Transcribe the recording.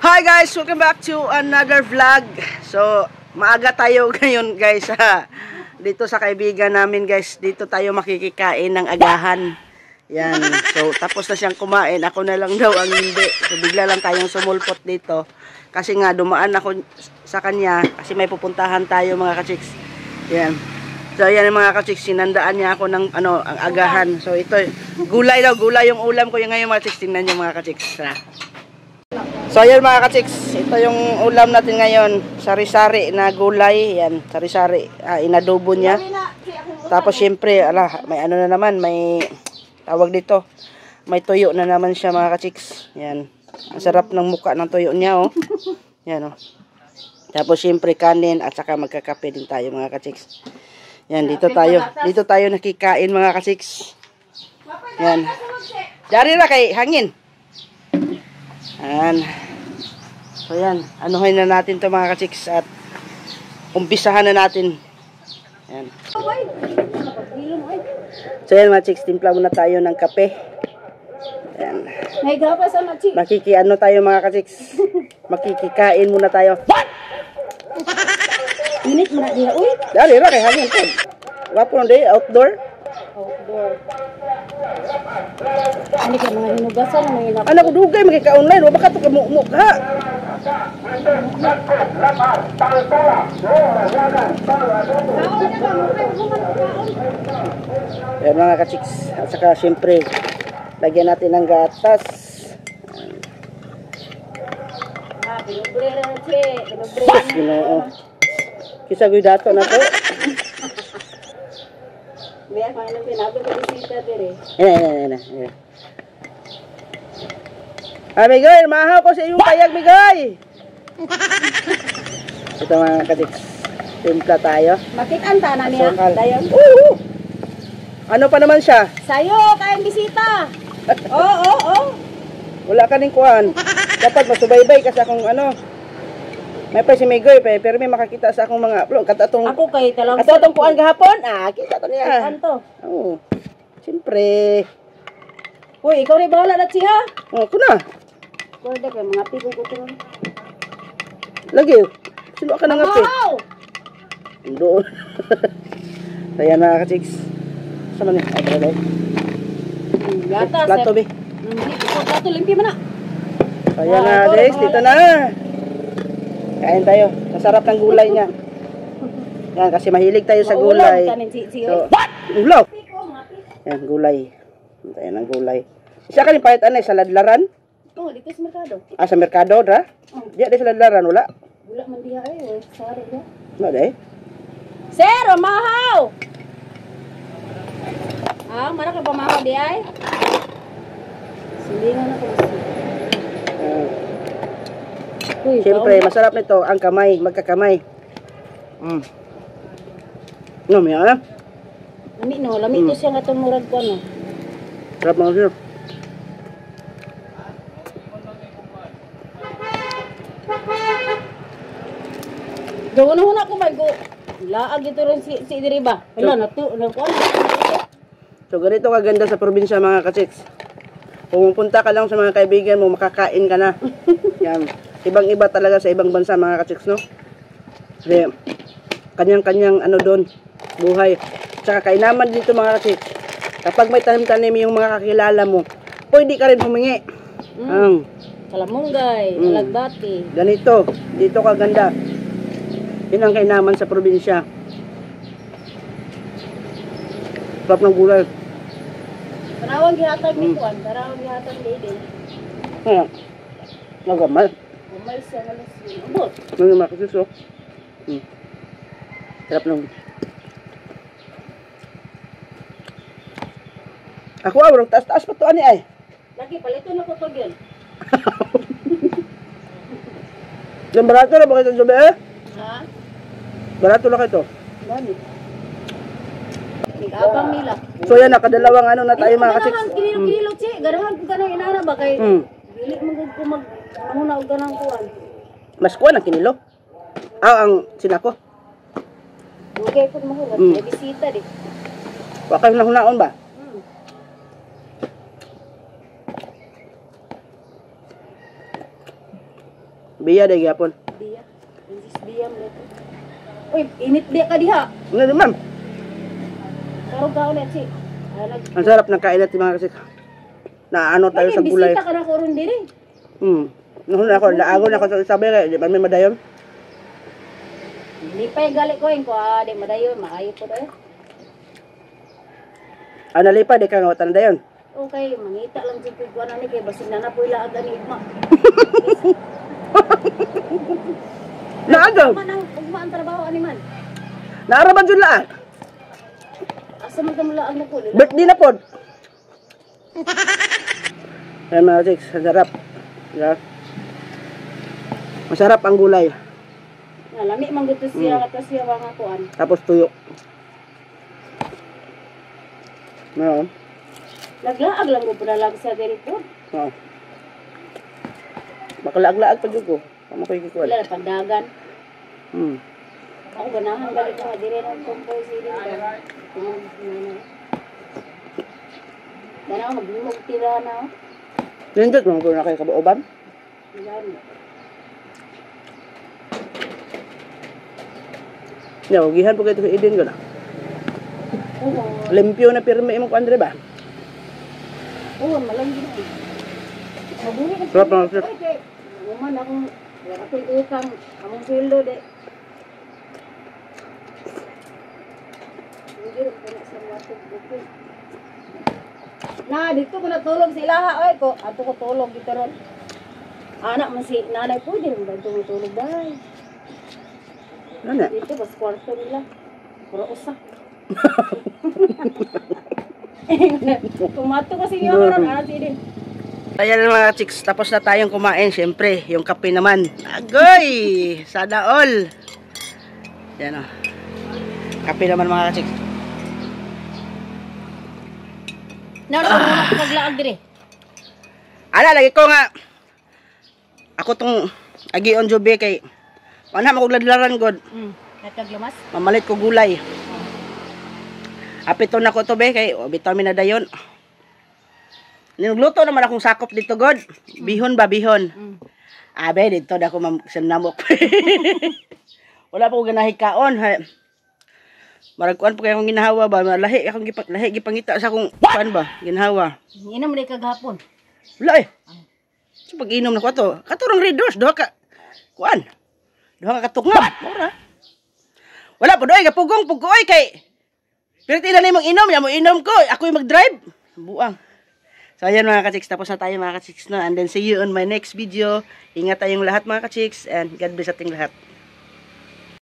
Hi guys! Welcome back to another vlog. So, maaga tayo ngayon guys dito sa kaibigan namin guys. Dito tayo makikikain ng agahan. Yan. So, tapos na siyang kumain. Ako na lang daw ang hindi. So, bigla lang tayong sumulpot dito. Kasi nga, dumaan ako sa kanya. Kasi may pupuntahan tayo mga kachiks. Yan. So, yan mga kachiks. Sinandaan niya ako ng ang agahan. So, ito, gulay daw. Gulay yung ulam ko yung ngayon mga kachiks. Tingnan niyo mga kachiks. So ayan mga kachiks, ito yung ulam natin ngayon, sari-sari na gulay, yan, sari-sari, inadobo niya. Tapos syempre, may ano na naman, may tawag dito, may tuyo na naman siya mga kachiks. Yan, ang sarap ng muka ng tuyo niya oh. Yan oh. Tapos syempre kanin at saka magkakape din tayo mga kachiks. Yan, dito tayo nakikain mga kachiks. Yan. Dari na kay hangin. Ayan. So yan, anuhin na natin to mga kachiks at umpisahan na natin. Ayan. So yan mga chicks, timpla muna tayo ng kape. Ayan. Makikiano tayo mga kachiks. Makikikain muna tayo. Init mo na diya, uy. Dari ra kay hangin po. Wapo day outdoor. Ano ka mga hinugasan na mga Anak ko dugay magka-online, wa baka to kamukmuk ha. Ayan mga kachiks, at saka syempre lagyan natin ng gatas. pinubrera na che, pinubrera. Ginoo. Kisa gud dato na to. Biya pa nang pinabi ko bisita dire. Ayan. Migay, mahaw ko sa iyong payag, Migay. Ito mga kachiks, timpla tayo. Makikanta na niya, dayon. Ano pa naman siya? Sayo, kayang bisita. Oo. Wala ka ning kuhan. Dapat masubaybay kasi akong may pa si Migoy pa, pero may makakita sa akong mga vlog. Katatong Ako kay talang. Ato tong kuhan gahapon. Kita to niya. Kanto. Oo. Siyempre. Uy, ikaw rin bahala na siya. Ako na. Korda kay mga pigo ko turon. Lagi. Sino ka nang ngapi? Wow! Doon. Saya na kachiks. Sama ni. Ay, dali. Gata, Plato be. Ito plato limpi man na. Saya na, guys. Dito na. Kain tayo. Masarap ng gulay niya. Yan, kasi mahilig tayo sa gulay. So, ulaw. Yan, gulay. Tayo ng gulay. Isa ka rin pahit sa ladlaran? Oo, dito sa merkado. Sa merkado, dra? Diya sa ladlaran, wala? Wala man diha ay, sorry ya. Wala day? Sir, mahaw! Mana ka pamahaw di ay? Silingan na ko. Siyempre, masarap nito ang kamay, magkakamay. No, may Lami to siya nga itong murag ko, no? Sarap mga sir. Gawin na ko, may go. Laag ito rin si Diriba. Wala, So, ganito kaganda sa probinsya mga kachiks. Kung pumunta ka lang sa mga kaibigan mo, makakain ka na. Yan. Ibang-iba talaga sa ibang bansa mga kachiks, no? Kasi, kanyang-kanyang doon, buhay. Tsaka kainaman dito mga kachiks. Kapag may tanim-tanim yung mga kakilala mo, pwede ka rin humingi. Kalamunggay, alagbati. Ganito, dito kaganda. Yun ang kainaman sa probinsya. Sarap ng gulay. Tarawang gihatag ni Juan, tarawang gihatag ni Eden. Nagamal. Umal siya nga siya. Ubot. Mga makasis, oh. Sarap ng... Ako warang taas-taas pa to ani ay. Lagi, palito na ko to yun. Yung barato na ba kayo ito, eh? Ha? Barato na kayo ito. Gani. Abang nila. So yan, nakadalawang na tayo mga kachiks. Kinilo-kinilo, che. Ganahan ko ganang inara ba kay... Dili mo ko mag-amuna o ganang kuwan. Mas kuwan ang kinilo. Ang sinako. Okay po mahulat. May bisita di. Wakay na hunaon ba? Biya day gyapon. Biya. Princess Biya mo dito. Uy, init biya ka diha. Ano ma'am? Karong ka ulit si. Ang sarap ng kain natin mga kasik. Na ano tayo sa gulay. Bisita ka na ko ron din eh. Noon ako, laagon ako sa sabi kay di man may madayon. Hindi pa yung gali ko yung di madayon, maayo po tayo. Ano lipa di ka nga watan dayon. Okay, mangita lang si Piguan ni kay basin na po ila agad ni Igma. Naagaw. Manang ugma ang trabaho ani man. Naaraban jud laan. Asa man kamula ang nakul. Birthday na pod. Ayan mga chicks, ang sarap. Yeah. Masarap ang gulay. Lami man gud siya katas siya mga kuan. Tapos tuyo. No. Naglaag lang ko pala lang sa diri po. Oo. Makalaag-laag pa jud ko. Amo koy kikuan. Wala na pandagan. Ako ganahan gali ko nga diri nang kumpoy sili ka. Dara maglumog tira na. Nindot mo ko na kay kabauban. Gani. Ya, ugihan po kayo sa Eden ko na. Oo. Limpyo na pirmi mo ko Andre ba? Oo, malang gina. Mabuni ka. Sarap na, sir. Okay. Uman akong wala ko'y utang. Among sweldo de. Hindi rin ko na sa watog bukid. Na, dito ko natulog si Ilaha. Ay ko, ato ko tulog dito ron. Anak man si nanay po din. Dito mo tulog dahil. Ano na? Dito, bas kwarto nila. Puro usa. Kumato kasi niyo ron. Ati din. Ayan mga chicks, tapos na tayong kumain. Siyempre, yung kape naman. Agoy! Sana all! Yan o. Kape naman mga chicks. Naroon mo na paglaag dire. Ala, lagi ko nga. Ako tong agion jobe kay wala makugladlaran god. Nagkaglumas? Mamalit ko gulay. Apiton na ko to be kay vitamin na dayon. Nilugluto naman akong sakop dito god. Bihon ba bihon? Abe dito da ko sinamok. Wala pa ko ganahi kaon. Marag kuan pa kay akong ginahawa ba, lahi gipangita sa akong kuan ba, ginahawa. Inom rin kagapon. Wala eh. So, pag inom na ko to, katurang redos, doha ka, kuan, doha ka katungab, mura. Wala po doy, kapugong, pugoy kay, pero tila na yung inom ko, ako yung mag-drive. Buang. So, ayan mga ka-chicks, tapos na tayo mga ka-chicks na, and then see you on my next video. Ingat tayong lahat mga ka-chicks, and God bless ating lahat.